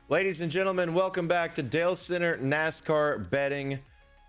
Ladies and gentlemen, welcome back to Dale Center NASCAR betting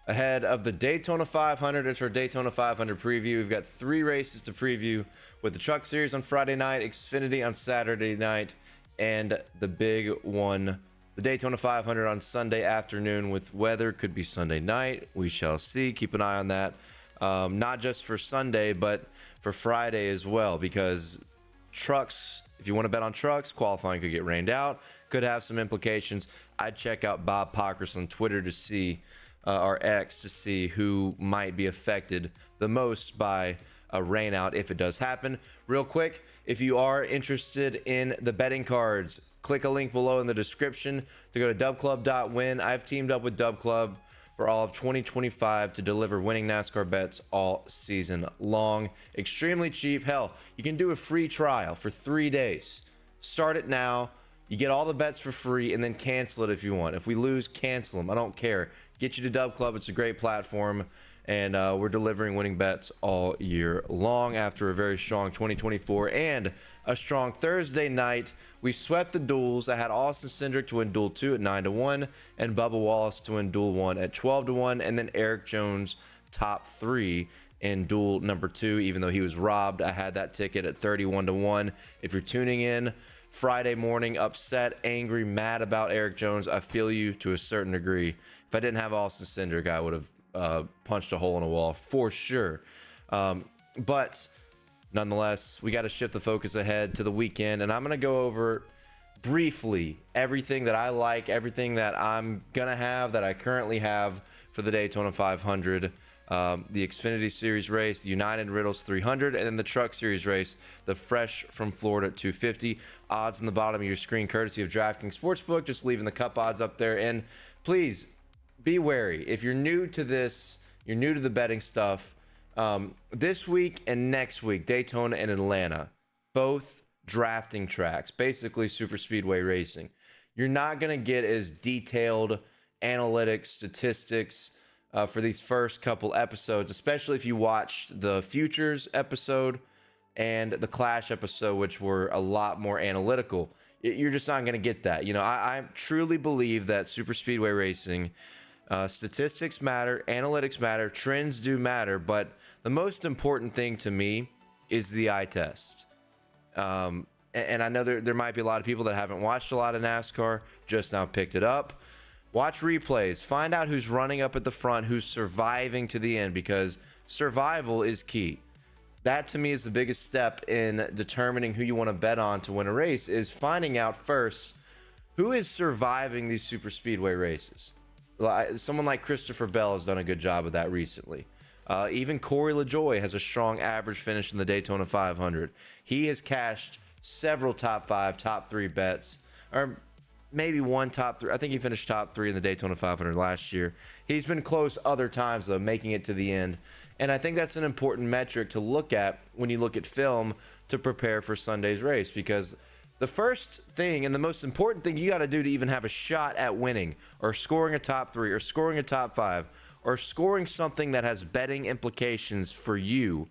ahead of the Daytona 500. It's our Daytona 500 preview. We've got 3 races to preview with the Truck Series on Friday night, Xfinity on Saturday night, and the big one, the Daytona 500 on Sunday afternoon with weather. Could be Sunday night. We shall see. Keep an eye on that. Not just for Sunday, but for Friday as well, because trucks, if you want to bet on trucks, qualifying could get rained out, could have some implications. I'd check out Bob Pockris on Twitter to see, or X, to see who might be affected the most by a rain out if it does happen. Real quick, if you are interested in the betting cards, click a link below in the description to go to dubclub.win. I've teamed up with Dub Club for all of 2025 to deliver winning NASCAR bets all season long. Extremely cheap. Hell, you can do a free trial for 3 days. Start it now. You get all the bets for free and then cancel it if you want. If we lose, cancel them. I don't care. Get you to Dub Club. It's a great platform. And we're delivering winning bets all year long after a very strong 2024 and a strong Thursday night. We swept the duels. I had Austin Cindric to win Duel 2 at 9-1 and Bubba Wallace to win Duel 1 at 12-1, and then Eric Jones top 3 in Duel number 2, even though he was robbed. I had that ticket at 31-1. If you're tuning in Friday morning, upset, angry, mad about Eric Jones, I feel you to a certain degree. If I didn't have Austin Cindric, I would have punched a hole in a wall for sure. But nonetheless, we got to shift the focus ahead to the weekend, and I'm going to go over briefly everything that I like, everything that I'm going to have, that I currently have for the Daytona 500, the Xfinity Series race, the United Riddles 300, and then the Truck Series race, the Fresh from Florida 250. Odds on the bottom of your screen, courtesy of DraftKings Sportsbook. Just leaving the cup odds up there. And please be wary. If you're new to this, you're new to the betting stuff, this week and next week, Daytona and Atlanta, both drafting tracks, basically super speedway racing. You're not going to get as detailed analytics, statistics for these first couple episodes, especially if you watched the Futures episode and the Clash episode, which were a lot more analytical. You're just not going to get that. You know, I truly believe that super speedway racing, statistics matter, analytics matter, trends do matter, but the most important thing to me is the eye test. And I know there might be a lot of people that haven't watched a lot of NASCAR, just now picked it up. Watch replays, find out who's running up at the front, who's surviving to the end, because survival is key. That to me is the biggest step in determining who you want to bet on to win a race, is finding out first who is surviving these super speedway races. Someone like Christopher Bell has done a good job of that recently. Even Corey LaJoie has a strong average finish in the Daytona 500. He has cashed several top 5, top 3 bets, or maybe one top 3. I think he finished top 3 in the Daytona 500 last year. He's been close other times, though, making it to the end. And I think that's an important metric to look at when you look at film to prepare for Sunday's race, because the first thing and the most important thing you got to do to even have a shot at winning or scoring a top 3 or scoring a top 5 or scoring something that has betting implications for you,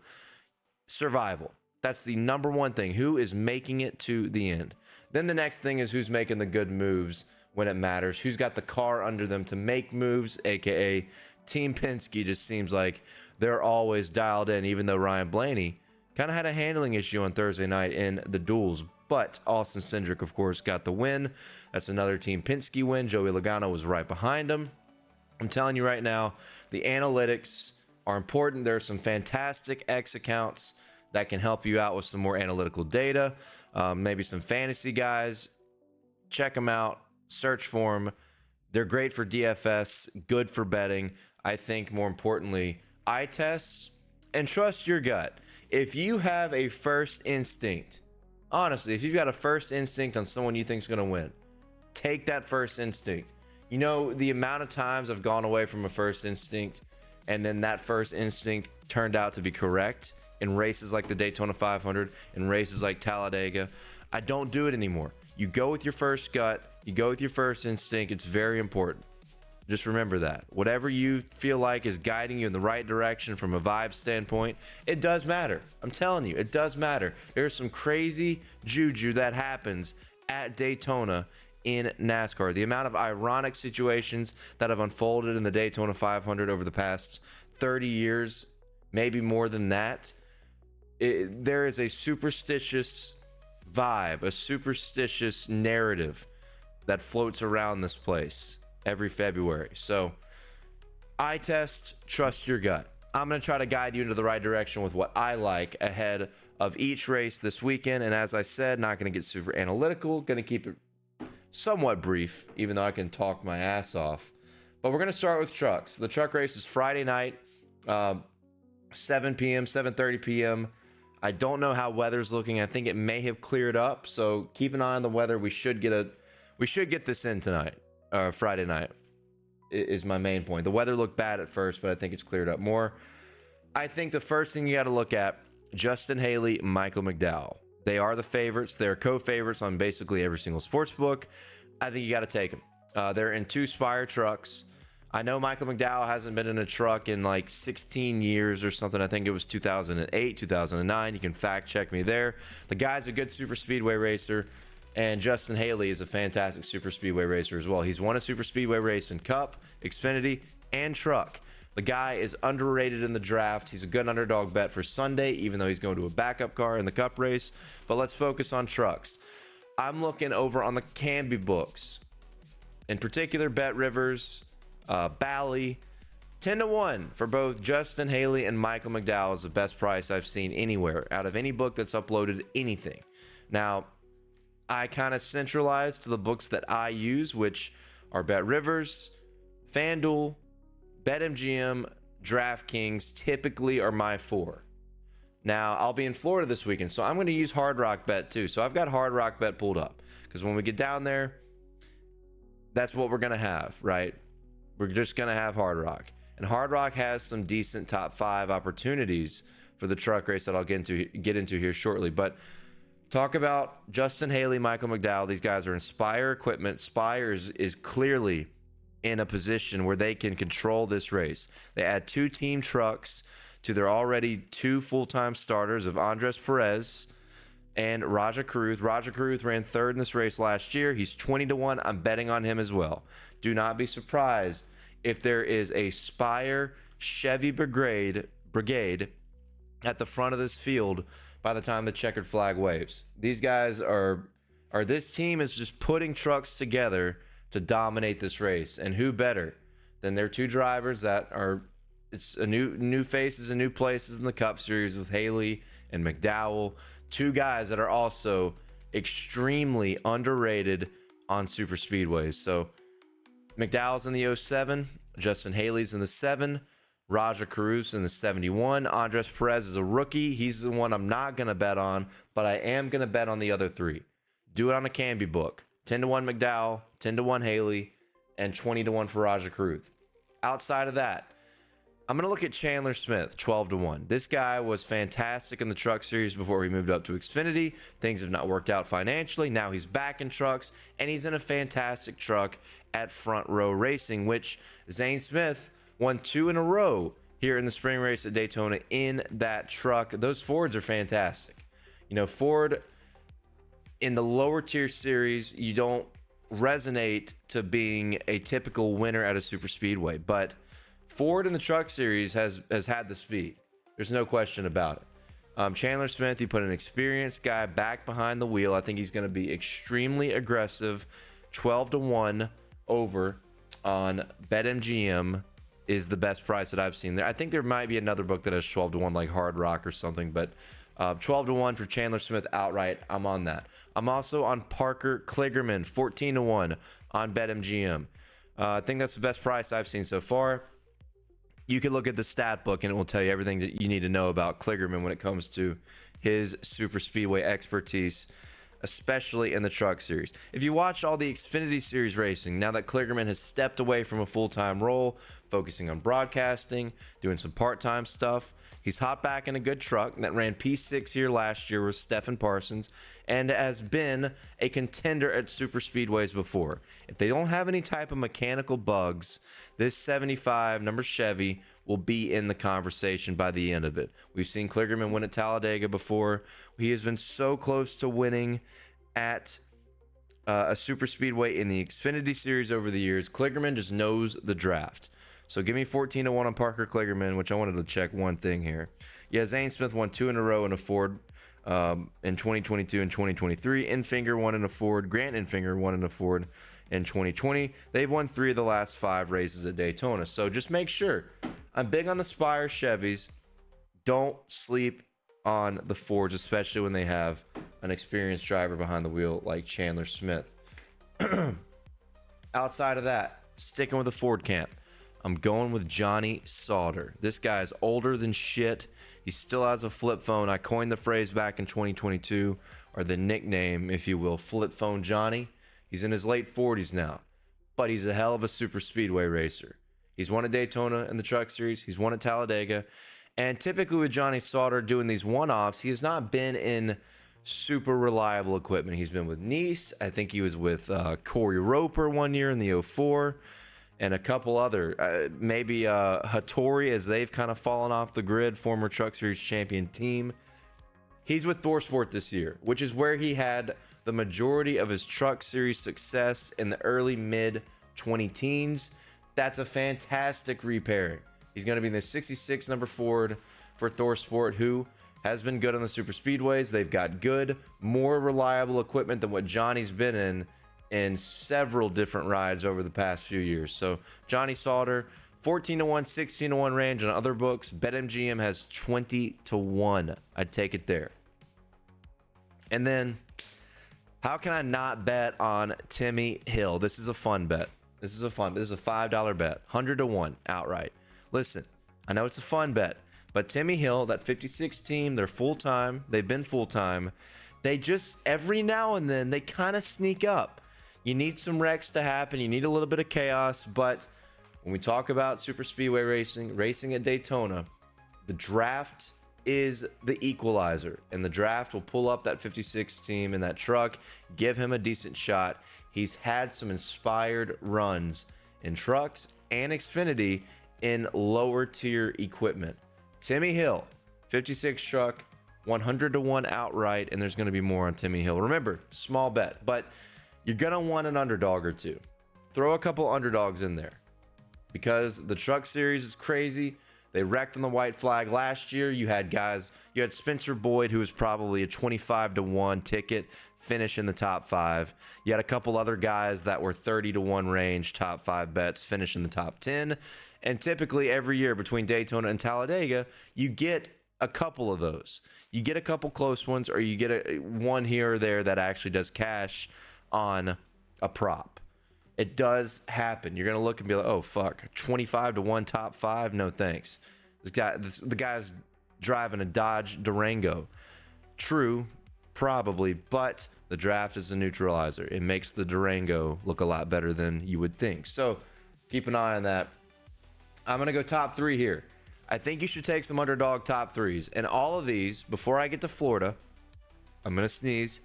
survival. That's the number one thing. Who is making it to the end? Then the next thing is who's making the good moves when it matters. Who's got the car under them to make moves, aka Team Penske. Just seems like they're always dialed in, even though Ryan Blaney kind of had a handling issue on Thursday night in the duels. But Austin Cindric, of course, got the win. That's another Team Penske win. Joey Logano was right behind him. I'm telling you right now, the analytics are important. There are some fantastic X accounts that can help you out with some more analytical data. Maybe some fantasy guys. Check them out. Search for them. They're great for DFS, good for betting. I think more importantly, eye tests, and trust your gut. If you have a first instinct, honestly, if you've got a first instinct on someone you think is going to win, take that first instinct. You know, the amount of times I've gone away from a first instinct and then that first instinct turned out to be correct in races like the Daytona 500, in races like Talladega. I don't do it anymore. You go with your first gut. You go with your first instinct. It's very important. Just remember that. Whatever you feel like is guiding you in the right direction from a vibe standpoint, it does matter. I'm telling you, it does matter. There's some crazy juju that happens at Daytona in NASCAR. The amount of ironic situations that have unfolded in the Daytona 500 over the past 30 years, maybe more than that. There is a superstitious vibe, a superstitious narrative that floats around this place every February. So eye test, trust your gut. I'm going to try to guide you into the right direction with what I like ahead of each race this weekend. And as I said, not going to get super analytical, going to keep it somewhat brief, even though I can talk my ass off. But we're going to start with trucks. The truck race is Friday night, 7 p.m., 7:30 p.m. I don't know how weather's looking. I think it may have cleared up, so keep an eye on the weather. We should get this in tonight, Friday night is my main point. The weather looked bad at first, but I think it's cleared up more. I think the first thing you got to look at, Justin Haley, Michael McDowell. They are the favorites. They're co-favorites on basically every single sports book. I think you got to take them. They're in 2 Spire trucks. I know Michael McDowell hasn't been in a truck in like 16 years or something. I think it was 2008, 2009. You can fact check me there. The guy's a good super speedway racer, and Justin Haley is a fantastic super speedway racer as well. He's won a super speedway race in Cup, Xfinity, and truck. The guy is underrated in the draft. He's a good underdog bet for Sunday, even though he's going to a backup car in the Cup race. But let's focus on trucks. I'm looking over on the Canby books. In particular, Bet Rivers, Bally, 10-1 for both Justin Haley and Michael McDowell is the best price I've seen anywhere out of any book that's uploaded anything. Now, I kind of centralized to the books that I use, which are Bet Rivers, FanDuel, BetMGM, DraftKings typically are my 4. Now, I'll be in Florida this weekend, so I'm going to use Hard Rock Bet too. So I've got Hard Rock Bet pulled up because when we get down there, that's what we're going to have, right? We're just going to have Hard Rock. And Hard Rock has some decent top 5 opportunities for the truck race that I'll get into here shortly. But talk about Justin Haley, Michael McDowell. These guys are in Spire equipment. Spire is clearly in a position where they can control this race. They add 2 team trucks to their already 2 full-time starters of Andres Perez and Raja Caruth. Raja Caruth ran 3rd in this race last year. He's 20-1. I'm betting on him as well. Do not be surprised if there is a Spire Chevy brigade at the front of this field by the time the checkered flag waves. These guys this team is just putting trucks together to dominate this race. And who better than their 2 drivers that are, it's a new faces and new places in the Cup Series with Haley and McDowell. 2 guys that are also extremely underrated on super speedways. So McDowell's in the 07, Justin Haley's in the 7, Raja Caruth in the 71. Andres Perez is a rookie. He's the one I'm not going to bet on, but I am going to bet on the other 3. Do it on a Canby book. 10-1 McDowell, 10-1 Haley, and 20-1 for Raja Caruth. Outside of that, I'm going to look at Chandler Smith, 12-1. This guy was fantastic in the truck series before he moved up to Xfinity. Things have not worked out financially. Now he's back in trucks, and he's in a fantastic truck at Front Row Racing, which Zane Smith won 2 in a row here in the spring race at Daytona in that truck. Those Fords are fantastic. You know, Ford in the lower tier series, you don't resonate to being a typical winner at a super speedway, but Ford in the truck series has had the speed. There's no question about it. Chandler Smith, he put an experienced guy back behind the wheel. I think he's going to be extremely aggressive. 12-1 over on BetMGM is the best price that I've seen there. I think there might be another book that has 12-1 like Hard Rock or something, but 12-1 for Chandler Smith outright. I'm on that. I'm also on Parker Kligerman, 14-1 on BetMGM. I think that's the best price I've seen so far. You can look at the stat book and it will tell you everything that you need to know about Kligerman when it comes to his super speedway expertise, especially in the truck series. If you watch all the Xfinity series racing, now that Kligerman has stepped away from a full-time role, focusing on broadcasting, doing some part-time stuff, he's hopped back in a good truck that ran P6 here last year with Stephen Parsons and has been a contender at super speedways before. If they don't have any type of mechanical bugs, this 75 number Chevy will be in the conversation by the end of it. We've seen Kligerman win at Talladega before. He has been so close to winning at a super speedway in the Xfinity series over the years. Kligerman just knows the draft. So give me 14-1 on Parker Kligerman, which I wanted to check one thing here. Yeah, Zane Smith won 2 in a row in a Ford in 2022 and 2023. Enfinger won in a Ford. Grant Enfinger won in a Ford in 2020. They've won 3 of the last 5 races at Daytona. So just make sure. I'm big on the Spire Chevys. Don't sleep on the Fords, especially when they have an experienced driver behind the wheel like Chandler Smith. Outside of that, sticking with the Ford camp, I'm going with Johnny Sauter. This guy's older than shit. He still has a flip phone. I coined the phrase back in 2022, or the nickname, if you will, Flip Phone Johnny. He's in his late 40s now, but he's a hell of a super speedway racer. He's won at Daytona in the Truck Series. He's won at Talladega. And typically with Johnny Sauter doing these one-offs, he has not been in super reliable equipment. He's been with Nice. I think he was with Corey Roper one year in the 04. And a couple other, maybe Hattori, as they've kind of fallen off the grid, former Truck Series champion team. He's with ThorSport this year, which is where he had the majority of his Truck Series success in the early mid 20-teens. That's a fantastic repairing. He's going to be in the 66 number Ford for ThorSport, who has been good on the super speedways. They've got good, more reliable equipment than what Johnny's been in several different rides over the past few years. So Johnny Sauter, 14-1, 16-1 range on other books. BetMGM has 20-1. I'd take it there. And then, how can I not bet on Timmy Hill? This is a fun bet. This is a $5 bet. 100-1 outright. Listen, I know it's a fun bet, but Timmy Hill, that 56 team, they're full-time. They've been full-time. They just, every now and then, they kind of sneak up. You need some wrecks to happen. You need a little bit of chaos. But when we talk about super speedway racing at Daytona, the draft is the equalizer. And the draft will pull up that 56 team in that truck, give him a decent shot. He's had some inspired runs in trucks and Xfinity in lower tier equipment. Timmy Hill, 56 truck, 100-1 outright. And there's going to be more on Timmy Hill. Remember, small bet, but you're going to want an underdog or two. Throw a couple underdogs in there because the Truck Series is crazy. They wrecked on the white flag last year. You had Spencer Boyd, who was probably a 25-1 ticket, finish in the top 5. You had a couple other guys that were 30-1 range, top 5 bets, finish in the top 10. And typically every year between Daytona and Talladega, you get a couple of those. You get a couple close ones, or you get one here or there that actually does cash on a prop. It does happen. You're gonna look and be like, oh fuck, 25-1 top 5, no thanks. The guy's driving a Dodge Durango. True, probably, but the draft is a neutralizer. It makes the Durango look a lot better than you would think. So keep an eye on that. I'm gonna go top 3 here. I think you should take some underdog top 3s, and all of these, before I get to Florida, I'm gonna sneeze.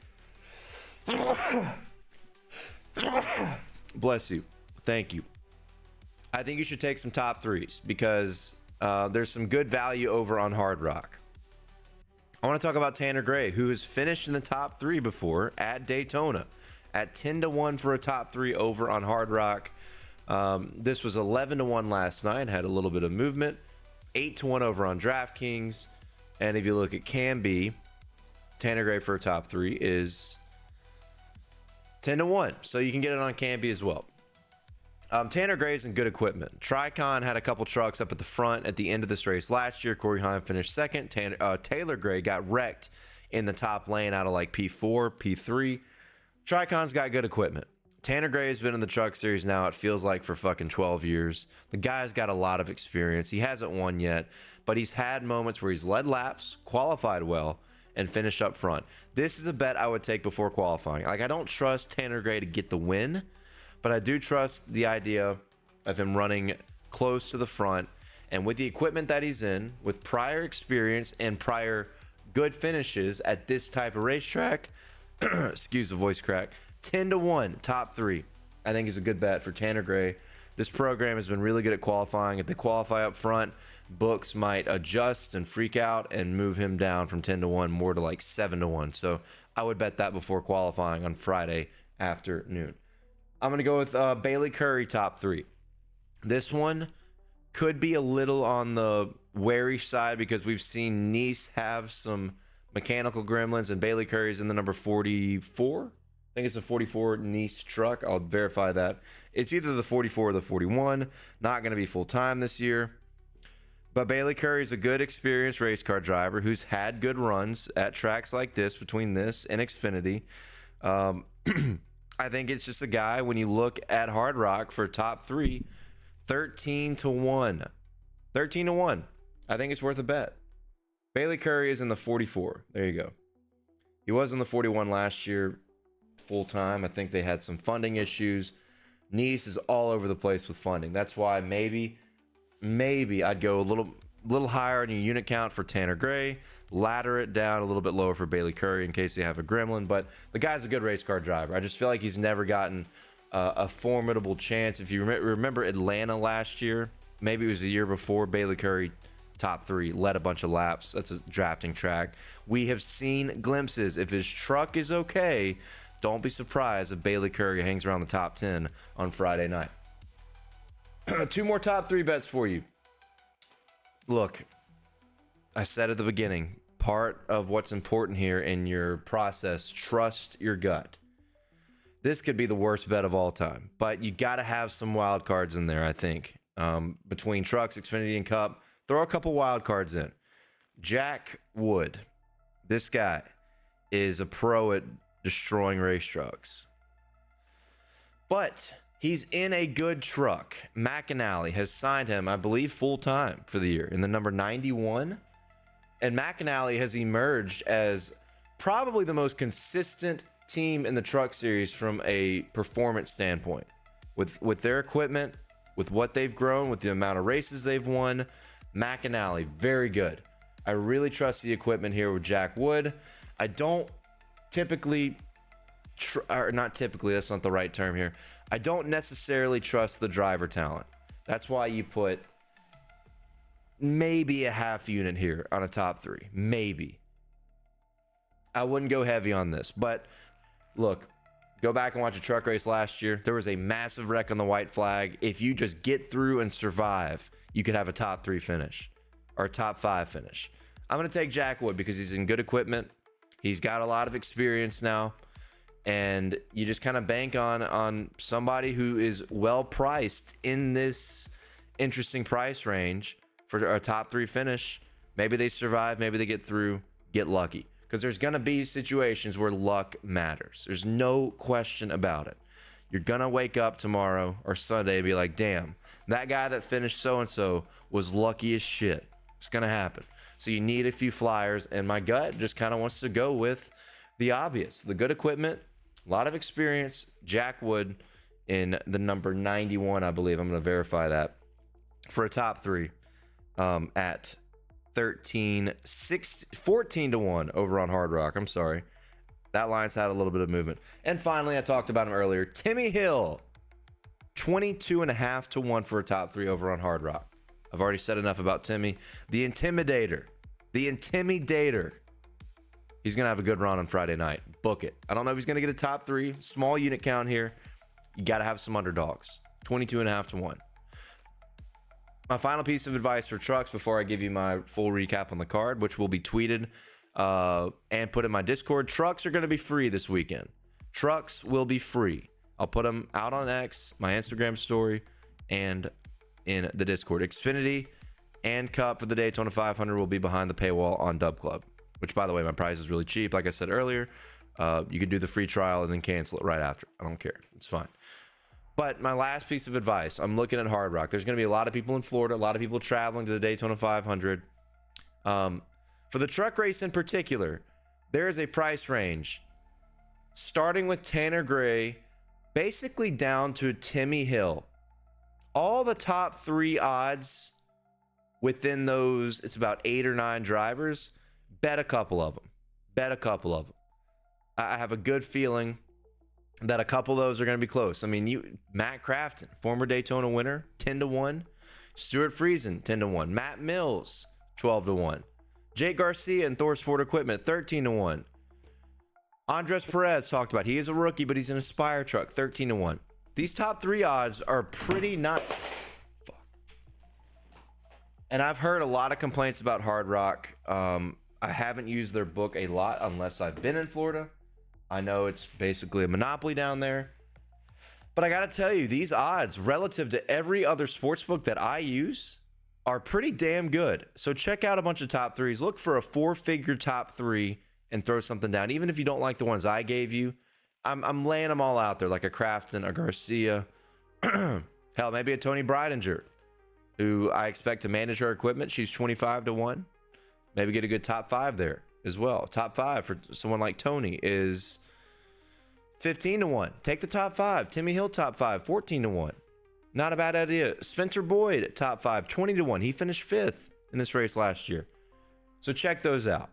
Bless you. Thank you. I think you should take some top 3s because there's some good value over on Hard Rock. I want to talk about Tanner Gray, who has finished in the top 3 before at Daytona at 10-1 for a top 3 over on Hard Rock. This was 11-1 last night, had a little bit of movement. 8-1 over on DraftKings. And if you look at Canby, Tanner Gray for a top 3 is 10-1, so you can get it on Canby as well. Tanner Gray's in good equipment. Tricon had a couple trucks up at the front at the end of this race last year. Corey Heim finished second. Taylor Gray got wrecked in the top lane out of like P4, P3. Tricon's got good equipment. Tanner Gray's been in the Truck Series now, it feels like, for fucking 12 years. The guy's got a lot of experience. He hasn't won yet, but he's had moments where he's led laps, qualified well, and finish up front. This is a bet I would take before qualifying. Like, I don't trust Tanner Gray to get the win, but I do trust the idea of him running close to the front. And with the equipment that he's in, with prior experience and prior good finishes at this type of racetrack, excuse the voice crack, 10-1 top 3, I think is a good bet for Tanner Gray. This program has been really good at qualifying. If they qualify up front, books might adjust and freak out and move him down from 10-1 more to like 7-1. So I would bet that before qualifying on Friday afternoon. I'm going to go with Bailey Curry top 3. This one could be a little on the wary side because we've seen Nice have some mechanical gremlins, and Bailey Curry's in the number 44. I think it's a 44 Nice truck. I'll verify that. It's either the 44 or the 41. Not going to be full-time this year. But Bailey Curry is a good, experienced race car driver who's had good runs at tracks like this, between this and Xfinity. I think it's just a guy, when you look at Hard Rock for top 3, 13-1. 13-1. I think it's worth a bet. Bailey Curry is in the 44. There you go. He was in the 41 last year full time. I think they had some funding issues. Nice is all over the place with funding. That's why maybe I'd go a little higher in your unit count for Tanner Gray, ladder it down a little bit lower for Bailey Curry in case they have a gremlin. But the guy's a good race car driver. I just feel like he's never gotten a formidable chance. If you remember Atlanta last year, maybe it was the year before, Bailey Curry top 3, led a bunch of laps. That's a drafting track. We have seen glimpses. If his truck is okay, don't be surprised if Bailey Curry hangs around the top 10 on Friday night. 2 more top 3 bets for you. Look, I said at the beginning, part of what's important here in your process, trust your gut. This could be the worst bet of all time, but you got to have some wild cards in there, I think. Between trucks, Xfinity, and Cup, throw a couple wild cards in. Jack Wood, this guy is a pro at destroying race trucks. But he's in a good truck. McAnally has signed him, I believe, full-time for the year in the number 91. And McAnally has emerged as probably the most consistent team in the truck series from a performance standpoint. With their equipment, with what they've grown, with the amount of races they've won, McAnally, very good. I really trust the equipment here with Jack Wood. I don't typically, not typically, that's not the right term here. I don't necessarily trust the driver talent. That's why you put maybe a half unit here on a top 3. Maybe. I wouldn't go heavy on this, but look, go back and watch a truck race last year. There was a massive wreck on the white flag. If you just get through and survive, you could have a top 3 finish or a top 5 finish. I'm going to take Jack Wood because he's in good equipment. He's got a lot of experience now, and you just kind of bank on somebody who is well priced in this interesting price range for a top 3 finish. Maybe they survive, maybe they get through, get lucky. Because there's going to be situations where luck matters. There's no question about it. You're going to wake up tomorrow or Sunday and be like, damn, that guy that finished so-and-so was lucky as shit. It's going to happen. So you need a few flyers, and my gut just kind of wants to go with the obvious. The good equipment, a lot of experience, Jack Wood in the number 91, I believe. I'm going to verify that for a top 3 at 14-1 over on Hard Rock. I'm sorry. That line's had a little bit of movement. And finally, I talked about him earlier. Timmy Hill, 22.5-1 for a top 3 over on Hard Rock. I've already said enough about Timmy. The Intimidator. He's going to have a good run on Friday night. Book it. I don't know if he's going to get a top 3. Small unit count here. You got to have some underdogs. 22.5-1. My final piece of advice for trucks before I give you my full recap on the card, which will be tweeted and put in my Discord. Trucks are going to be free this weekend. Trucks will be free. I'll put them out on X, my Instagram story, and in the Discord. Xfinity and Cup for the Daytona 500 will be behind the paywall on Dub Club, which, by the way, my price is really cheap. Like I said earlier, you can do the free trial and then cancel it right after. I don't care. It's fine. But my last piece of advice, I'm looking at Hard Rock. There's going to be a lot of people in Florida, a lot of people traveling to the Daytona 500. For the truck race in particular, there is a price range starting with Tanner Gray, basically down to Timmy Hill. All the top 3 odds within those, it's about 8 or 9 drivers. Bet a couple of them. I have a good feeling that a couple of those are going to be close. I mean, Matt Crafton, former Daytona winner, 10-1. Stuart Friesen, 10-1. Matt Mills, 12-1. Jake Garcia and Thor Sport Equipment, 13-1. Andres Perez talked about. He is a rookie, but he's an Aspire truck, 13-1. These top 3 odds are pretty nice. Fuck. And I've heard a lot of complaints about Hard Rock. I haven't used their book a lot unless I've been in Florida. I know it's basically a monopoly down there. But I got to tell you, these odds relative to every other sports book that I use are pretty damn good. So check out a bunch of top 3s. Look for a 4-figure top 3 and throw something down. Even if you don't like the ones I gave you, I'm laying them all out there, like a Craftsman, a Garcia, hell, maybe a Tony Breidinger, who I expect to manage her equipment. She's 25-1. Maybe get a good top 5 there as well. Top 5 for someone like Tony is 15-1. Take the top 5. Timmy Hill top 5, 14-1. Not a bad idea. Spencer Boyd top 5, 20-1. He finished 5th in this race last year. So check those out.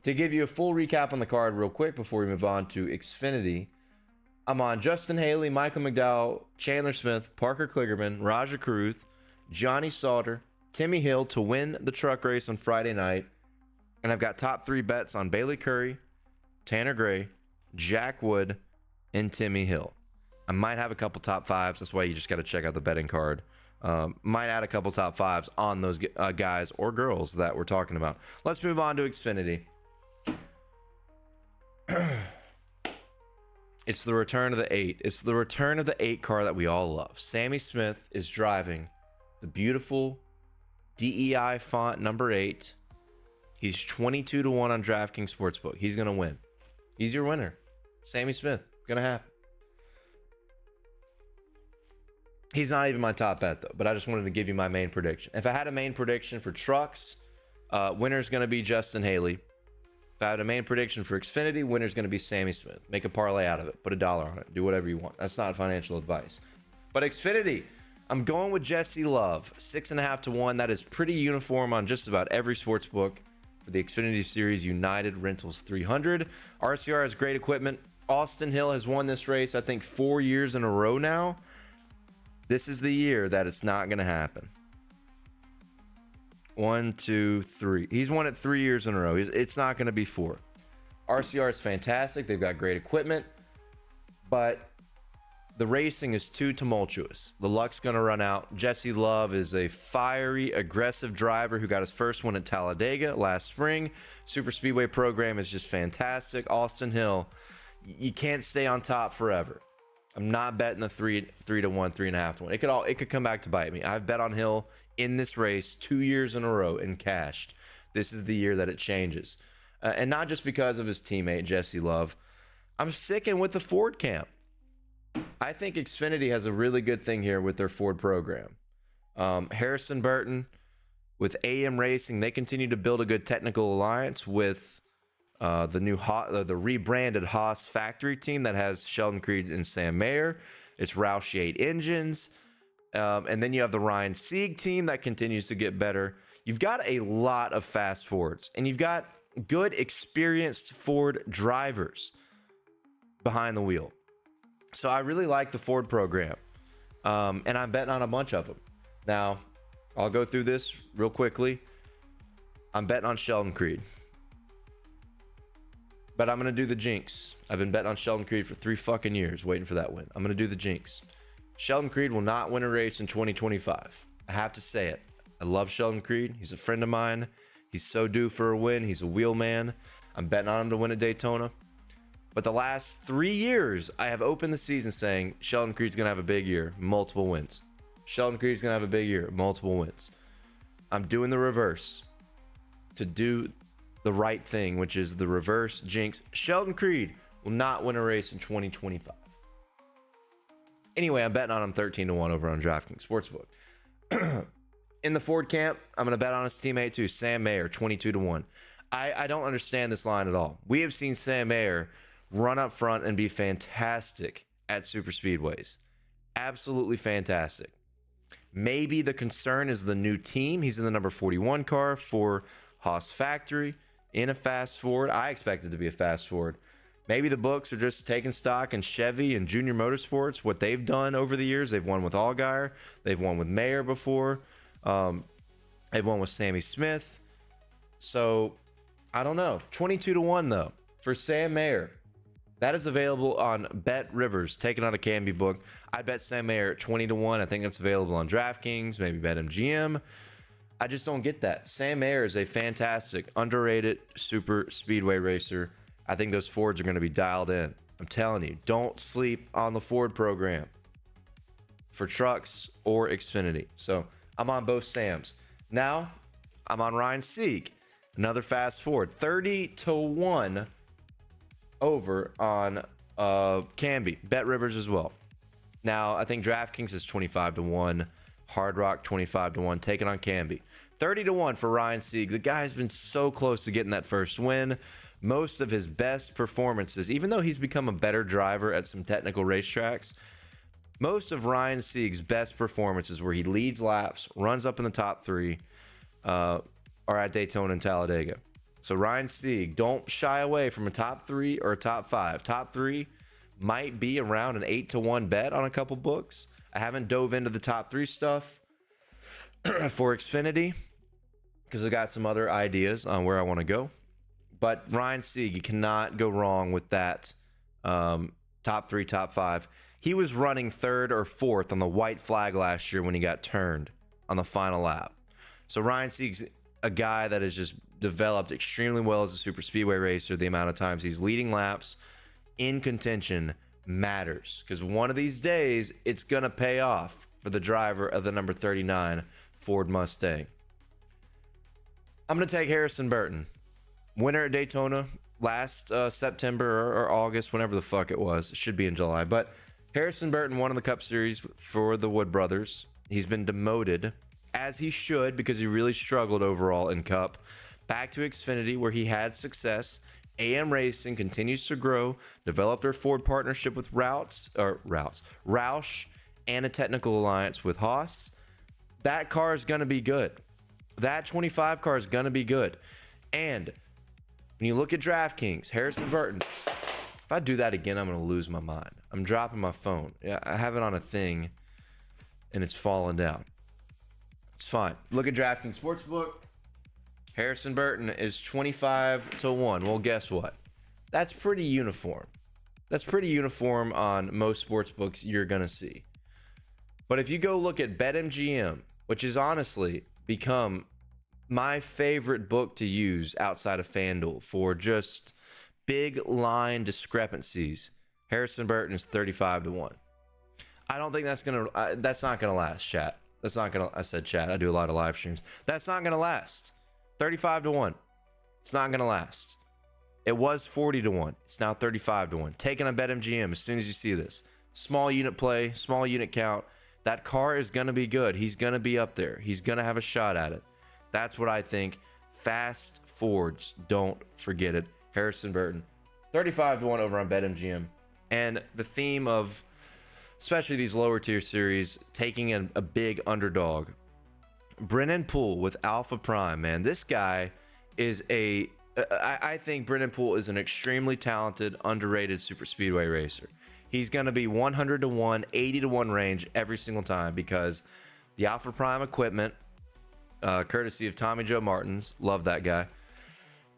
To give you a full recap on the card real quick before we move on to Xfinity, I'm on Justin Haley, Michael McDowell, Chandler Smith, Parker Kligerman, Raja Caruth, Johnny Sauter, Timmy Hill to win the truck race on Friday night. And I've got top 3 bets on Bailey Curry, Tanner Gray, Jack Wood, and Timmy Hill. I might have a couple top 5s. That's why you just got to check out the betting card. Might add a couple top 5s on those guys or girls that we're talking about. Let's move on to Xfinity. It's the return of the 8. It's the return of the 8 car that we all love. Sammy Smith is driving the beautiful DEI font number 8. He's 22-1 on DraftKings Sportsbook. He's going to win. He's your winner. Sammy Smith. Going to happen. He's not even my top bet, though, but I just wanted to give you my main prediction. If I had a main prediction for trucks, winner's going to be Justin Haley. If I had a main prediction for Xfinity, winner's going to be Sammy Smith. Make a parlay out of it. Put $1 on it. Do whatever you want. That's not financial advice. But Xfinity, I'm going with Jesse Love. 6.5-1. That is pretty uniform on just about every sports book for the Xfinity Series United Rentals 300. RCR has great equipment. Austin Hill has won this race, I think, 4 years in a row now. This is the year that it's not going to happen. 1, 2, 3. He's won it 3 years in a row. It's not going to be 4. RCR is fantastic. They've got great equipment. But the racing is too tumultuous. The luck's going to run out. Jesse Love is a fiery, aggressive driver who got his first win at Talladega last spring. Super Speedway program is just fantastic. Austin Hill, you can't stay on top forever. I'm not betting the 3-1, 3.5-1. It could come back to bite me. I've bet on Hill in this race 2 years in a row and cashed. This is the year that it changes. And not just because of his teammate, Jesse Love. I'm sticking with the Ford camp. I think Xfinity has a really good thing here with their Ford program. Harrison Burton with AM Racing, they continue to build a good technical alliance with the rebranded Haas factory team that has Sheldon Creed and Sam Mayer. It's Roush 8 engines. And then you have the Ryan Sieg team that continues to get better. You've got a lot of fast Fords, and you've got good, experienced Ford drivers behind the wheel. So I really like the Ford program, and I'm betting on a bunch of them. Now, I'll go through this real quickly. I'm betting on Sheldon Creed. But I'm going to do the jinx. I've been betting on Sheldon Creed for 3 fucking years, waiting for that win. I'm going to do the jinx. Sheldon Creed will not win a race in 2025. I have to say it. I love Sheldon Creed. He's a friend of mine. He's so due for a win. He's a wheel man. I'm betting on him to win at Daytona. But the last 3 years, I have opened the season saying Sheldon Creed's going to have a big year, multiple wins. Sheldon Creed's going to have a big year, multiple wins. I'm doing the reverse to do the right thing, which is the reverse jinx. Sheldon Creed will not win a race in 2025. Anyway, I'm betting on him 13-1 over on DraftKings Sportsbook. In the Ford camp, I'm going to bet on his teammate too, Sam Mayer, 22-1. I don't understand this line at all. We have seen Sam Mayer run up front and be fantastic at super speedways. Absolutely fantastic. Maybe the concern is the new team. He's in the number 41 car for Haas Factory in a fast Ford. I expect it to be a fast Ford. Maybe the books are just taking stock in Chevy and Junior Motorsports, what they've done over the years. They've won with Allgaier. They've won with Mayer before. They've won with Sammy Smith. So, I don't know. 22-1, though. for Sam Mayer. That is available on Bet Rivers, taken on a Canby book. I bet Sam Mayer at 20-1. I think it's available on DraftKings, maybe BetMGM. I just don't get that. Sam Mayer is a fantastic, underrated super speedway racer. I think those Fords are going to be dialed in. I'm telling you, don't sleep on the Ford program for trucks or Xfinity. So I'm on both Sams. Now I'm on Ryan Sieg, another fast Ford, 30-1 over on Canby, Bet Rivers as well. Now I think DraftKings is 25-1, Hard Rock 25-1, taking on Canby. 30-1 for Ryan Sieg. The guy's been so close to getting that first win. Most of his best performances, even though he's become a better driver at some technical racetracks, most of Ryan Sieg's best performances where he leads laps, runs up in the top three, are at Daytona and Talladega. So Ryan Sieg, don't shy away from a top three or a top five. Top three might be around an 8-1 bet on a couple books. I haven't dove into the top three stuff for Xfinity because I got some other ideas on where I want to go. But Ryan Sieg, you cannot go wrong with that top three, top five. He was running third or fourth on the white flag last year when he got turned on the final lap. So Ryan Sieg's a guy that has just developed extremely well as a super speedway racer. The amount of times he's leading laps in contention matters, because one of these days it's going to pay off for the driver of the number 39 Ford Mustang. I'm going to take Harrison Burton. Winner at Daytona last September or August, whenever the fuck it was. It should be in July. But Harrison Burton won in the Cup Series for the Wood Brothers. He's been demoted, as he should, because he really struggled overall in Cup. Back to Xfinity, where he had success. AM Racing continues to grow, develop their Ford partnership with Roush, and a technical alliance with Haas. That car is going to be good. That 25 car is going to be good. And when you look at DraftKings, Harrison Burton, if I do that again, I'm going to lose my mind. I'm dropping my phone. Yeah, I have it on a thing, and it's falling down. It's fine. Look at DraftKings Sportsbook. Harrison Burton is 25-1. Well, guess what? That's pretty uniform. That's pretty uniform on most sports books you're going to see. But if you go look at BetMGM, which has honestly become my favorite book to use outside of FanDuel for just big line discrepancies, Harrison Burton is 35-1. I don't think that's not gonna last, chat. That's not gonna. I said chat. I do a lot of live streams. That's not gonna last. 35-1. It's not gonna last. It was 40-1. It's now 35-1. Taking a BetMGM as soon as you see this. Small unit play, small unit count. That car is gonna be good. He's gonna be up there. He's gonna have a shot at it. That's what I think. Fast Fords, don't forget it. Harrison Burton, 35-1 over on BetMGM. And the theme of, especially these lower tier series, taking a big underdog. Brennan Poole with Alpha Prime, man. This guy is I think Brennan Poole is an extremely talented, underrated super speedway racer. He's going to be 100-1, 80-1 range every single time because the Alpha Prime equipment, courtesy of Tommy Joe Martins, love that guy,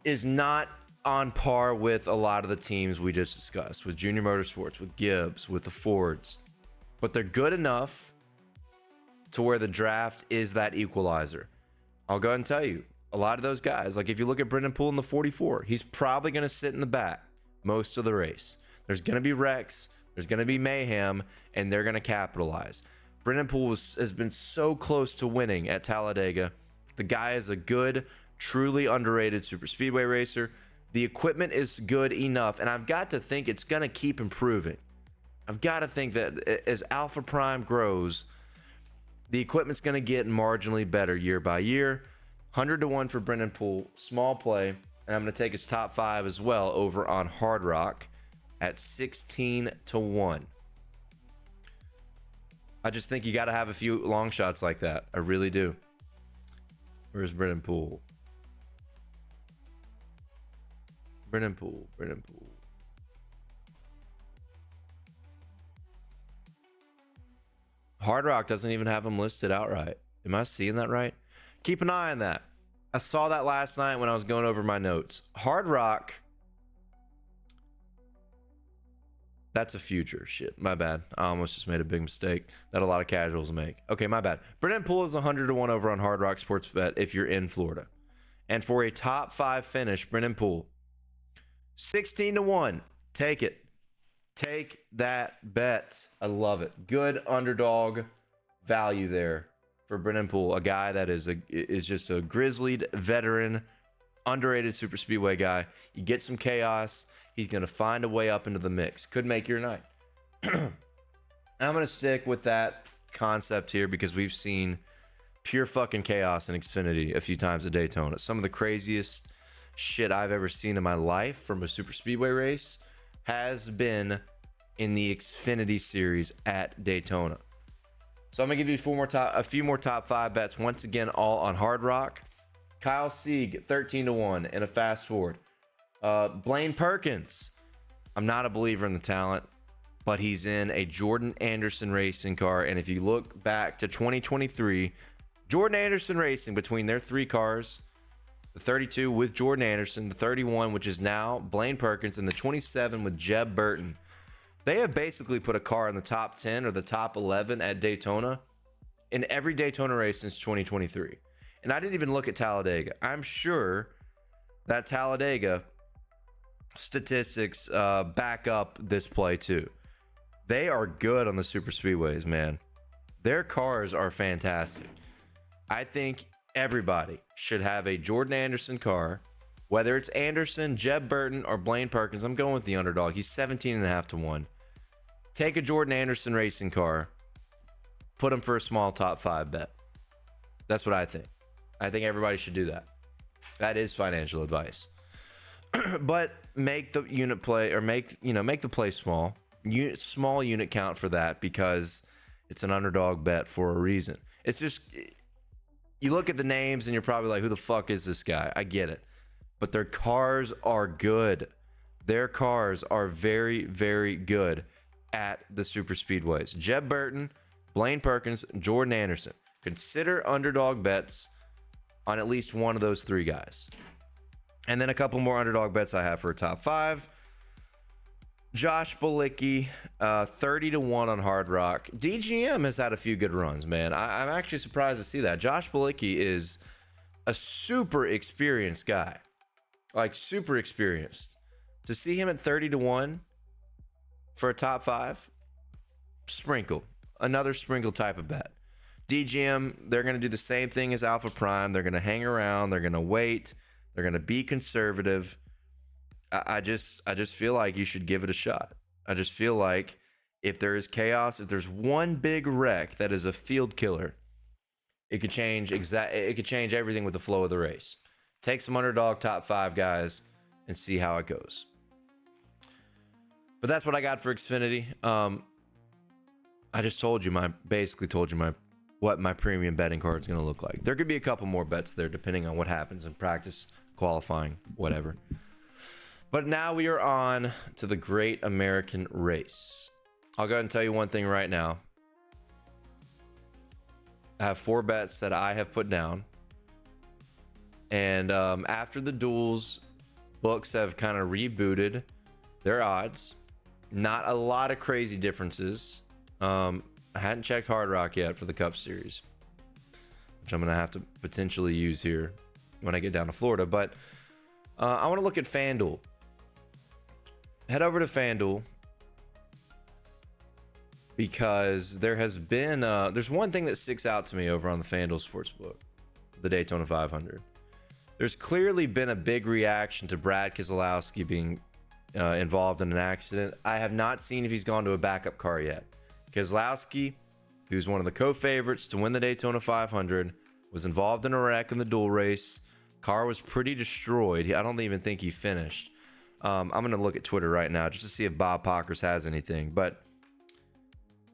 is not on par with a lot of the teams we just discussed, with Junior Motorsports, with Gibbs, with the Fords. But they're good enough to where the draft is that equalizer. I'll go ahead and tell you, a lot of those guys, like if you look at Brendan Poole in the 44, he's probably going to sit in the back most of the race. There's going to be wrecks, there's going to be mayhem, and they're going to capitalize. Brendan Poole has been so close to winning at Talladega. The guy is a good, truly underrated super speedway racer. The equipment is good enough, and I've got to think it's going to keep improving. I've got to think that as Alpha Prime grows, the equipment's going to get marginally better year by year. 100-1 for Brendan Poole, small play, and I'm going to take his top five as well over on Hard Rock at 16-1. I just think you got to have a few long shots like that. I really do. Where's Brendan Poole? Brendan Poole. Hard Rock doesn't even have him listed outright. Am I seeing that right? Keep an eye on that. I saw that last night when I was going over my notes. Hard Rock That's a future. Shit, my bad. I almost just made a big mistake that a lot of casuals make. Okay, my bad. Brennan Poole is 100 to 1 over on Hard Rock Sports Bet if you're in Florida. And for a top 5 finish, Brennan Poole, 16 to 1. Take it. Take that bet. I love it. Good underdog value there for Brennan Poole, a guy that is just a grizzlied veteran, underrated super speedway guy. You get some chaos, he's going to find a way up into the mix. Could make your night. I'm going to stick with that concept here because we've seen pure fucking chaos in Xfinity a few times at Daytona. Some of the craziest shit I've ever seen in my life from a super speedway race has been in the Xfinity series at Daytona. So I'm gonna give you a few more top 5 bets. Once again, all on Hard Rock. Kyle Sieg, 13 to 1 in a fast forward. Blaine Perkins. I'm not a believer in the talent, but he's in a Jordan Anderson racing car. And if you look back to 2023, Jordan Anderson Racing, between their 3 cars, the 32 with Jordan Anderson, the 31, which is now Blaine Perkins, and the 27 with Jeb Burton, they have basically put a car in the top 10 or the top 11 at Daytona in every Daytona race since 2023. And I didn't even look at Talladega. I'm sure that Talladega statistics back up this play too. They are good on the super speedways, man. Their cars are fantastic. I think everybody should have a Jordan Anderson car, whether it's Anderson, Jeb Burton, or Blaine Perkins. I'm going with the underdog. He's 17.5 to 1. Take a Jordan Anderson racing car, put him for a small top 5 bet. That's what I think. I think everybody should do that. That is financial advice. But make the unit play, or make the play small. Small unit count for that, because it's an underdog bet for a reason. It's just, you look at the names and you're probably like, who the fuck is this guy? I get it. But their cars are good. Their cars are very, very good at the super speedways. Jeb Burton, Blaine Perkins, Jordan Anderson. Consider underdog bets on at least one of those 3 guys. And then a couple more underdog bets I have for a top 5. Josh Bilicki, 30 to 1 on Hard Rock. DGM has had a few good runs, man. I'm actually surprised to see that. Josh Bilicki is a super experienced guy. Like, super experienced. To see him at 30 to 1 for a top 5, sprinkle. Another sprinkle type of bet. DGM, they're going to do the same thing as Alpha Prime. They're going to hang around. They're going to wait. They're going to be conservative. I just feel like you should give it a shot. I just feel like if there is chaos, if there's one big wreck that is a field killer, it could change everything with the flow of the race. Take some underdog top 5 guys and see how it goes. But that's what I got for Xfinity. I just basically told you what my premium betting card is going to look like. There could be a couple more bets there depending on what happens in practice, qualifying, whatever. But now we are on to the Great American Race. I'll go ahead and tell you one thing right now. I have 4 bets that I have put down. And after the duels, books have kind of rebooted their odds. Not a lot of crazy differences. I hadn't checked Hard Rock yet for the Cup Series, which I'm going to have to potentially use here when I get down to Florida. But I want to look at FanDuel. Head over to FanDuel, because there has been there's one thing that sticks out to me over on the FanDuel Sportsbook, the Daytona 500. There's clearly been a big reaction to Brad Keselowski being involved in an accident. I have not seen if he's gone to a backup car yet. Keselowski, who's one of the co-favorites to win the Daytona 500, was involved in a wreck in the duel race. Car was pretty destroyed. I don't even think he finished. I'm going to look at Twitter right now just to see if Bob Pockers has anything. But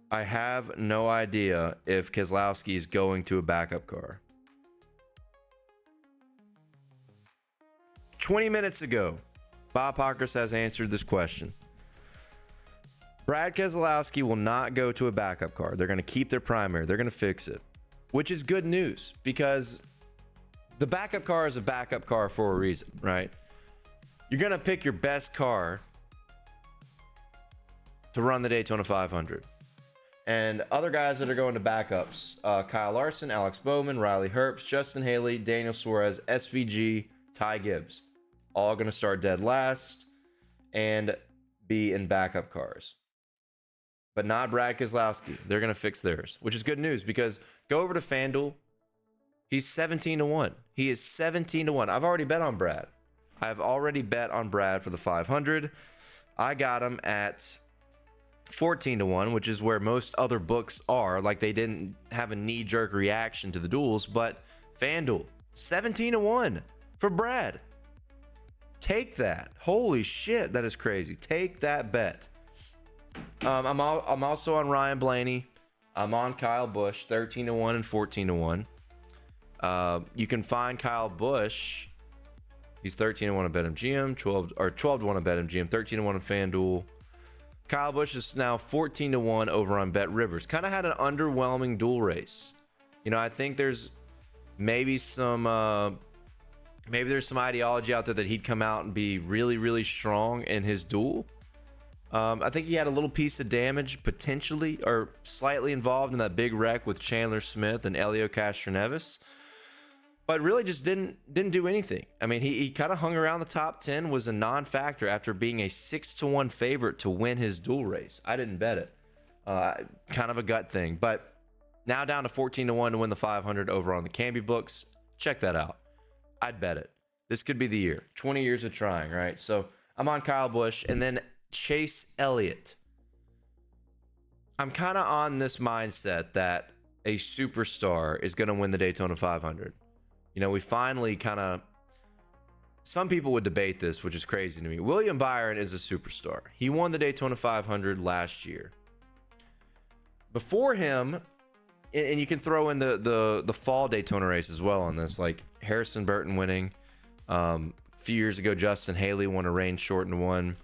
I have no idea if Keselowski is going to a backup car. 20 minutes ago, Bob Pockers has answered this question. Brad Keselowski will not go to a backup car. They're going to keep their primary. They're going to fix it, which is good news, because the backup car is a backup car for a reason, right? You're going to pick your best car to run the Daytona 500. And other guys that are going to backups, Kyle Larson, Alex Bowman, Riley Herbst, Justin Haley, Daniel Suarez, SVG, Ty Gibbs, all going to start dead last and be in backup cars. But not Brad Keselowski. They're going to fix theirs, which is good news because go over to FanDuel. He's 17-1. He is 17-1. I've already bet on Brad. I've already bet on Brad for the 500. I got him at 14-1, which is where most other books are. Like, they didn't have a knee-jerk reaction to the duels, but FanDuel 17-1 for Brad. Take that. Holy shit, that is crazy. Take that bet. I'm also on Ryan Blaney. I'm on Kyle Busch, 13-1 and 14-1. You can find Kyle Busch. He's 13-1 on BetMGM, 12-1 on BetMGM, 13-1 on FanDuel. Kyle Busch is now 14-1 over on BetRivers. Kind of had an underwhelming duel race. You know, I think there's maybe there's some ideology out there that he'd come out and be really, really strong in his duel. I think he had a little piece of damage potentially or slightly involved in that big wreck with Chandler Smith and Elio Castroneves, but really just didn't do anything. I mean, he kind of hung around the top 10, was a non-factor after being a 6-1 favorite to win his duel race. I didn't bet it. Kind of a gut thing, but now down to 14-1 to win the 500 over on the Canby books. Check that out. I'd bet it. This could be the year. 20 years of trying, right? So I'm on Kyle Busch, and then Chase Elliott. I'm kind of on this mindset that a superstar is going to win the Daytona 500. You know, we finally some people would debate this, which is crazy to me. William Byron is a superstar. He won the Daytona 500 last year. Before him, and you can throw in the fall Daytona race as well on this, like Harrison Burton winning. A few years ago, Justin Haley won a rain shortened one.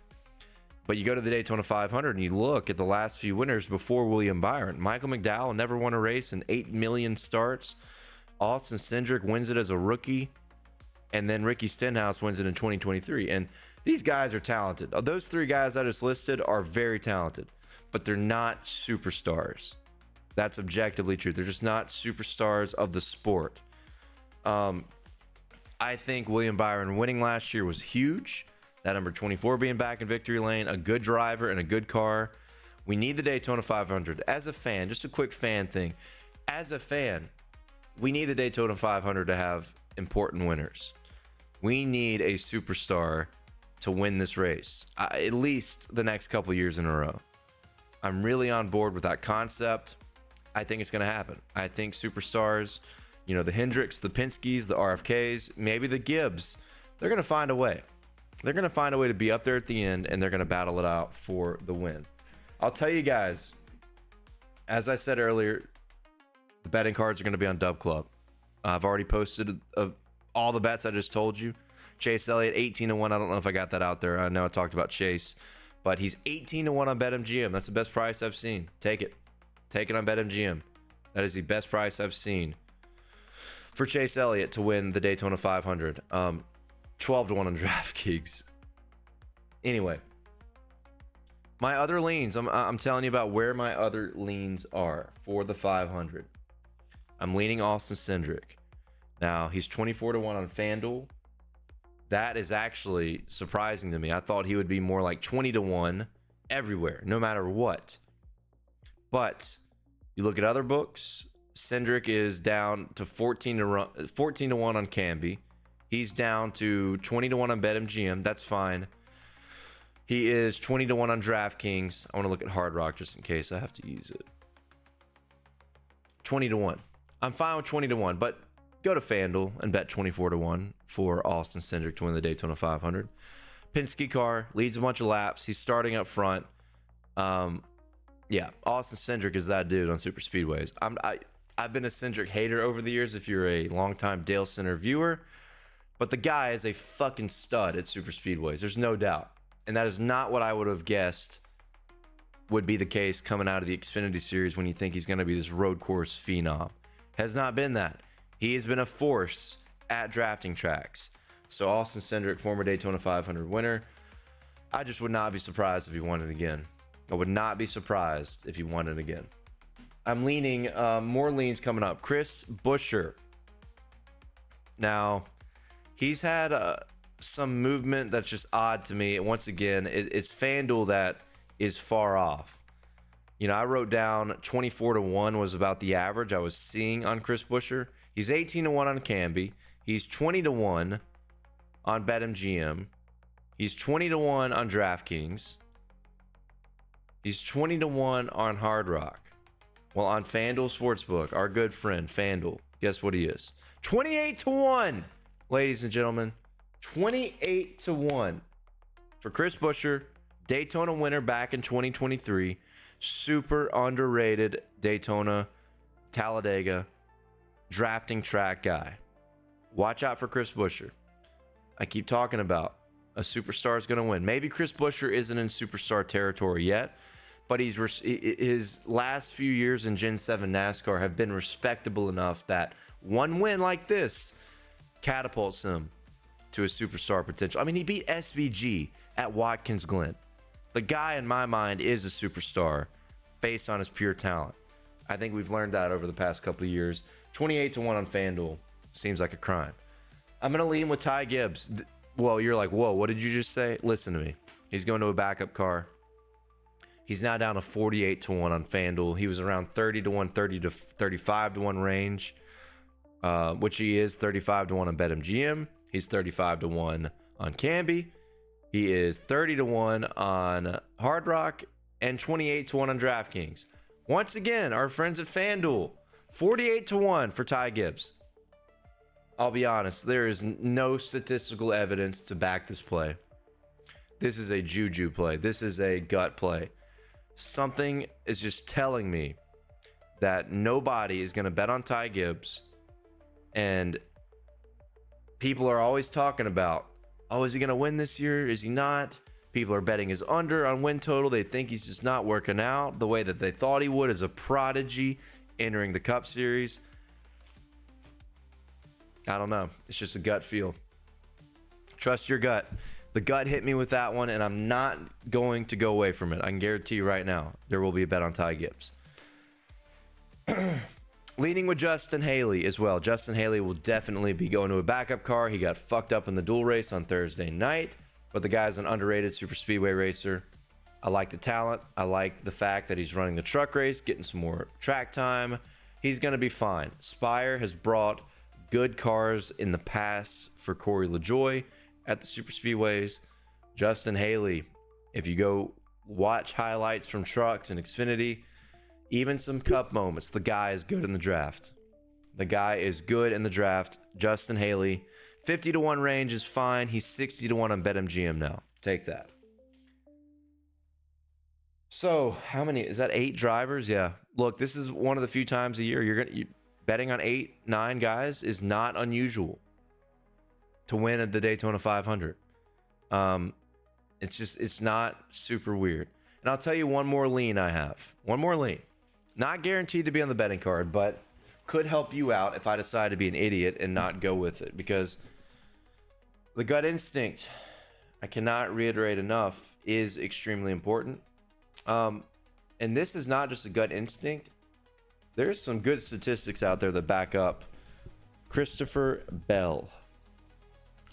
But you go to the Daytona 500 and you look at the last few winners before William Byron. Michael McDowell never won a race in 8 million starts. Austin Cindric wins it as a rookie. And then Ricky Stenhouse wins it in 2023. And these guys are talented. Those three guys I just listed are very talented, but they're not superstars. That's objectively true. They're just not superstars of the sport. I think William Byron winning last year was huge. That number 24 being back in victory lane, a good driver and a good car. We need the Daytona 500. As a fan, just a quick fan thing. As a fan, we need the Daytona 500 to have important winners. We need a superstar to win this race, at least the next couple years in a row. I'm really on board with that concept. I think it's going to happen. I think superstars, you know, the Hendricks, the Penske's, the RFKs, maybe the Gibbs, they're going to find a way. They're going to find a way to be up there at the end, and they're going to battle it out for the win. I'll tell you guys, as I said earlier, the betting cards are going to be on Dub Club. I've already posted all the bets I just told you. Chase Elliott, 18-1. I don't know if I got that out there. I know I talked about Chase, but he's 18-1 on BetMGM. That's the best price I've seen. Take it. Take it on BetMGM. That is the best price I've seen for Chase Elliott to win the Daytona 500. 12-1 on DraftKings. Anyway, my other leans. I'm telling you about where my other leans are for the 500. I'm leaning Austin Cindric. Now, he's 24-1 on FanDuel. That is actually surprising to me. I thought he would be more like 20-1 everywhere, no matter what. But you look at other books, Cindric is down to 14-1 on Canby. He's down to 20-1 on BetMGM. That's fine. He is 20-1 on DraftKings. I want to look at Hard Rock just in case I have to use it. 20-1. I'm fine with 20-1, but go to FanDuel and bet 24-1 for Austin Cindric to win the Daytona 500. Penske car leads a bunch of laps. He's starting up front. Yeah, Austin Cindric is that dude on super speedways. I've been a Cindric hater over the years if you're a longtime Dale Center viewer, but the guy is a fucking stud at super speedways. There's no doubt. And that is not what I would have guessed would be the case coming out of the Xfinity series when you think he's going to be this road course phenom. Has not been that. He has been a force at drafting tracks. So Austin Cindric, former Daytona 500 winner. I just would not be surprised if he won it again. I would not be surprised if he won it again. I'm leaning, more leans coming up. Chris Buescher. Now, he's had some movement that's just odd to me. Once again, it's FanDuel that is far off. You know, I wrote down 24-1 was about the average I was seeing on Chris Buescher. He's 18-1 on Canby. He's 20-1 on BetMGM. He's 20-1 on DraftKings. He's 20-1 on Hard Rock. Well, on FanDuel Sportsbook, our good friend FanDuel, guess what he is? 28-1, ladies and gentlemen. 28-1 for Chris Buescher, Daytona winner back in 2023. Super underrated Daytona, Talladega, drafting track guy. Watch out for Chris Buescher. I keep talking about a superstar is going to win. Maybe Chris Buescher isn't in superstar territory yet, but his last few years in Gen 7 NASCAR have been respectable enough that one win like this catapults him to a superstar potential. I mean, he beat SVG at Watkins Glen. The guy, in my mind, is a superstar based on his pure talent. I think we've learned that over the past couple of years. 28-1 on FanDuel seems like a crime. I'm going to lean with Ty Gibbs. Well, you're like, whoa, what did you just say? Listen to me. He's going to a backup car. He's now down to 48-1 on FanDuel. He was around 30-1, 30 to 35-1 range, which he is 35-1 on BetMGM. He's 35-1 on Canby. He is 30-1 on Hard Rock and 28-1 on DraftKings. Once again, our friends at FanDuel, 48-1 for Ty Gibbs. I'll be honest, there is no statistical evidence to back this play. This is a juju play. This is a gut play. Something is just telling me that nobody is going to bet on Ty Gibbs. And people are always talking about, oh, is he going to win this year? Is he not? People are betting his under on win total. They think he's just not working out the way that they thought he would as a prodigy entering the Cup Series. I don't know. It's just a gut feel. Trust your gut. The gut hit me with that one, and I'm not going to go away from it. I can guarantee you right now, there will be a bet on Ty Gibbs. Leaning with Justin Haley as well. Justin Haley will definitely be going to a backup car. He got fucked up in the dual race on Thursday night, but the guy's an underrated super speedway racer. I like the talent. I like the fact that he's running the truck race, getting some more track time. He's going to be fine. Spire has brought good cars in the past for Corey LaJoie at the super speedways. Justin Haley, if you go watch highlights from trucks and Xfinity, even some cup moments, the guy is good in the draft. The guy is good in the draft. Justin Haley, 50-1 range is fine. He's 60-1 on BetMGM now. Take that. So, how many? Is that 8 drivers? Yeah. Look, this is one of the few times a year betting on 8-9 guys is not unusual to win at the Daytona 500. It's not super weird. And I'll tell you one more lean I have. One more lean. Not guaranteed to be on the betting card, but could help you out if I decide to be an idiot and not go with it. Because the gut instinct, I cannot reiterate enough, is extremely important. And this is not just a gut instinct. There's some good statistics out there that back up Christopher Bell,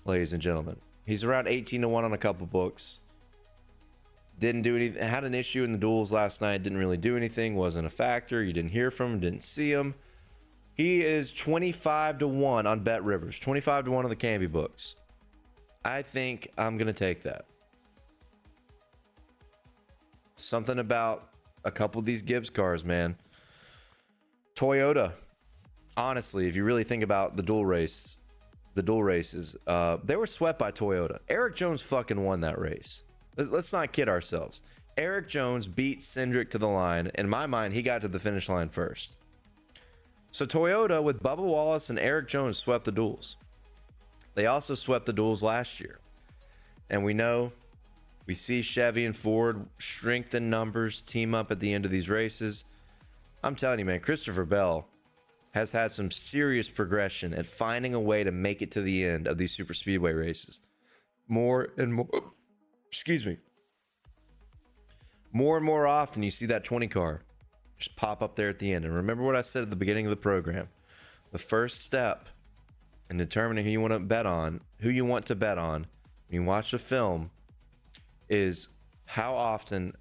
ladies and gentlemen. He's around 18-1 on a couple books. Didn't do anything. Had an issue in the duels last night. Didn't really do anything. Wasn't a factor. You didn't hear from him. Didn't see him. He is 25-1 on Bet Rivers. 25-1 on the Canby books. I think I'm going to take that. Something about a couple of these Gibbs cars, man. Toyota. Honestly, if you really think about the dual races, they were swept by Toyota. Eric Jones fucking won that race. Let's not kid ourselves. Eric Jones beat Cindric to the line. In my mind, he got to the finish line first. So Toyota, with Bubba Wallace and Eric Jones, swept the duels. They also swept the duels last year. And we see Chevy and Ford strength in numbers, team up at the end of these races. I'm telling you, man, Christopher Bell has had some serious progression at finding a way to make it to the end of these super speedway races. More and more More and more often, you see that 20 car just pop up there at the end. And remember what I said at the beginning of the program. The first step in determining who you want to bet on, when you watch the film, is how often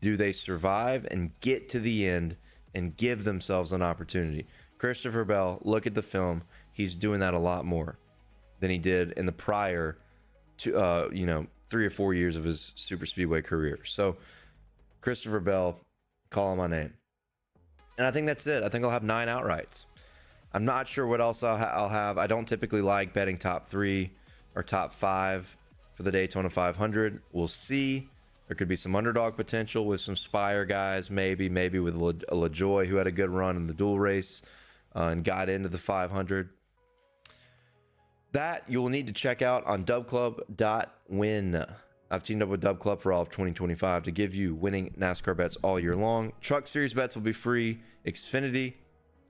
do they survive and get to the end and give themselves an opportunity. Christopher Bell, look at the film. He's doing that a lot more than he did in the prior to 3 or 4 years of his super speedway career. So Christopher Bell, call him my name. And I think that's it. I think I'll have 9 outrights. I'm not sure what else I'll have. I don't typically like betting top 3 or top 5 for the Daytona 500. We'll see. There could be some underdog potential with some Spire guys, maybe with a LaJoy who had a good run in the dual race and got into the 500. That you will need to check out on dubclub.win. I've teamed up with Dub Club for all of 2025 to give you winning NASCAR bets all year long. Truck Series bets will be free. Xfinity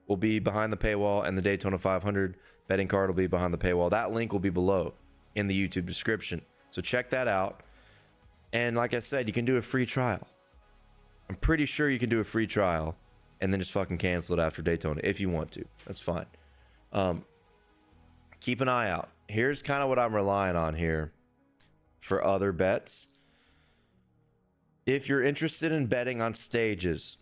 will be behind the paywall, and the Daytona 500 betting card will be behind the paywall. That link will be below in the YouTube description. So check that out. And like I said, you can do a free trial. I'm pretty sure you can do a free trial and then just fucking cancel it after Daytona if you want to. That's fine. Keep an eye out. Here's kind of what I'm relying on here for other bets. If you're interested in betting on stages,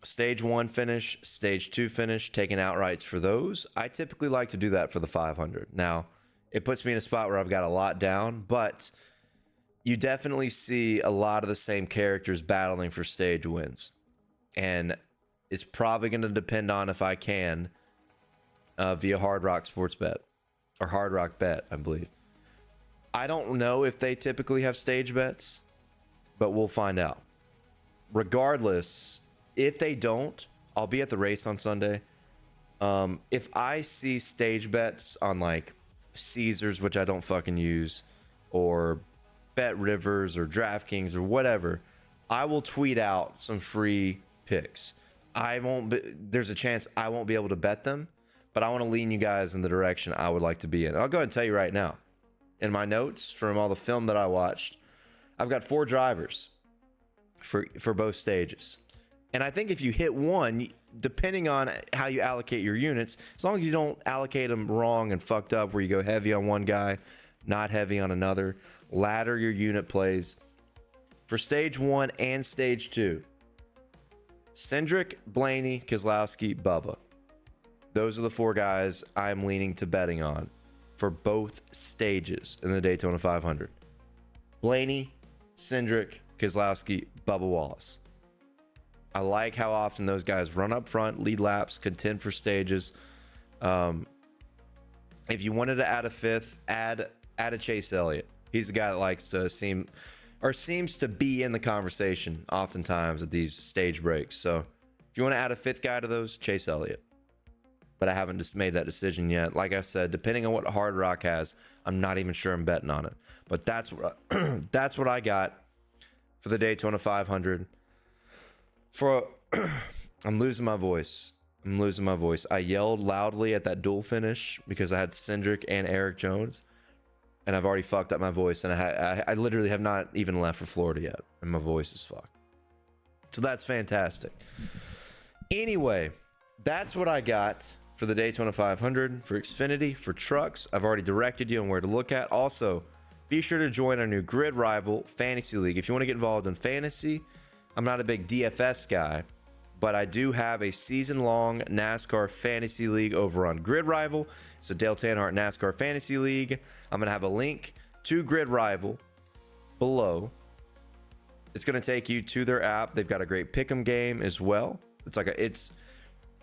stage 1 finish, stage 2 finish, taking outrights for those, I typically like to do that for the 500. Now, it puts me in a spot where I've got a lot down, but you definitely see a lot of the same characters battling for stage wins. And it's probably going to depend on if I can via Hard Rock Sports Bet or Hard Rock Bet, I believe. I don't know if they typically have stage bets, but we'll find out. Regardless, if they don't, I'll be at the race on Sunday. If I see stage bets on like Caesars, which I don't fucking use, or Bet Rivers or DraftKings or whatever, I will tweet out some free picks. There's a chance I won't be able to bet them, but I want to lean you guys in the direction I would like to be in. I'll go ahead and tell you right now. In my notes from all the film that I watched, I've got 4 drivers for both stages. And I think if you hit one, depending on how you allocate your units, as long as you don't allocate them wrong and fucked up where you go heavy on one guy, not heavy on another, ladder your unit plays. For stage 1 and stage 2, Cindric, Blaney, Keselowski, Bubba. Those are the 4 guys I'm leaning to betting on for both stages in the Daytona 500. Blaney, Cindric, Keselowski, Bubba Wallace. I like how often those guys run up front, lead laps, contend for stages. If you wanted to add a 5th, add a Chase Elliott. He's the guy that likes to seems to be in the conversation oftentimes at these stage breaks. So if you want to add a 5th guy to those, Chase Elliott. But I haven't just made that decision yet. Like I said, depending on what Hard Rock has, I'm not even sure I'm betting on it. But that's what I got for the Daytona 500. I'm losing my voice. I yelled loudly at that dual finish because I had Cindric and Eric Jones, and I've already fucked up my voice, and I literally have not even left for Florida yet, and my voice is fucked. So that's fantastic. Anyway, that's what I got for the Daytona 500, for Xfinity, for trucks. I've already directed you on where to look at. Also, be sure to join our new Grid Rival Fantasy League. If you want to get involved in fantasy, I'm not a big DFS guy, but I do have a season-long NASCAR Fantasy League over on Grid Rival. It's a Dale Tanhart NASCAR Fantasy League. I'm going to have a link to Grid Rival below. It's going to take you to their app. They've got a great pick'em game as well. It's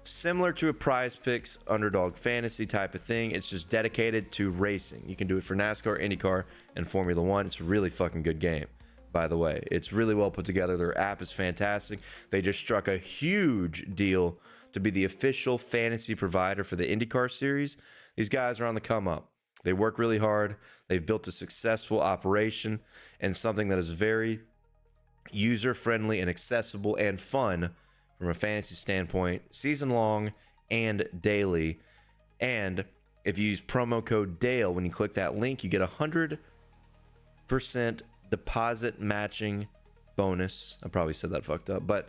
similar to a Prize Picks underdog fantasy type of thing. It's just dedicated to racing. You can do it for NASCAR, IndyCar, and Formula One. It's a really fucking good game, by the way. It's really well put together. Their app is fantastic. They just struck a huge deal to be the official fantasy provider for the IndyCar series. These guys are on the come up. They work really hard. They've built a successful operation and something that is very user-friendly and accessible and fun from a fantasy standpoint, season long and daily. And if you use promo code DALE, when you click that link, you get 100% deposit matching bonus. I probably said that fucked up, but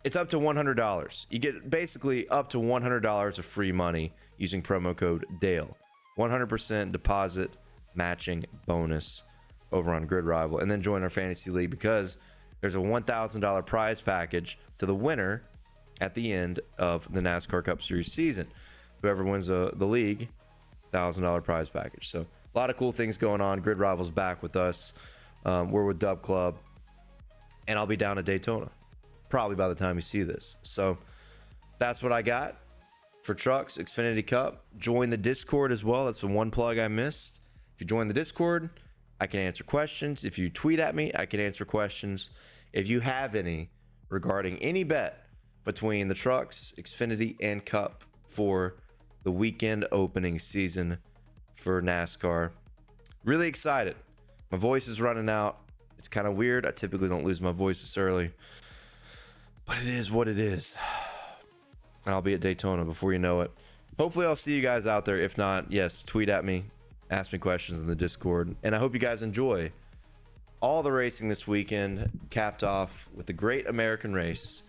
it's up to $100. You get basically up to $100 of free money using promo code DALE. 100% deposit matching bonus over on Grid Rival. And then join our fantasy league because there's a $1,000 prize package to the winner at the end of the NASCAR Cup Series season. Whoever wins the league, $1,000 prize package. So a lot of cool things going on. Grid Rival's back with us. We're with Dub Club, and I'll be down at Daytona probably by the time you see this. So that's what I got for trucks, Xfinity Cup. Join the Discord as well. That's the one plug I missed. If you join the Discord, I can answer questions. If you tweet at me, I can answer questions. If you have any regarding any bet between the trucks, Xfinity, and Cup for the weekend opening season for NASCAR. Really excited. My voice is running out. It's kind of weird. I typically don't lose my voice this early, but it is what it is. And I'll be at Daytona before you know it. Hopefully I'll see you guys out there. If not, yes, tweet at me, ask me questions in the Discord. And I hope you guys enjoy all the racing this weekend, capped off with the great American race,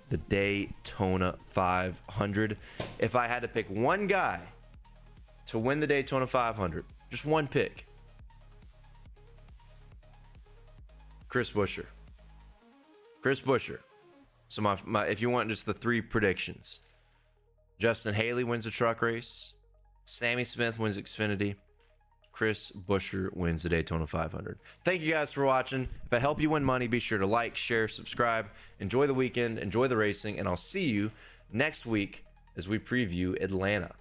the Daytona 500. If I had to pick one guy to win the Daytona 500, just one pick, Chris Buescher. Chris Buescher. So my if you want just the three predictions: Justin Haley wins the truck race, Sammy Smith wins Xfinity, Chris Buescher wins the Daytona 500. Thank you guys for watching. If I help you win money, be sure to like, share, subscribe. Enjoy the weekend, enjoy the racing, and I'll see you next week as we preview Atlanta.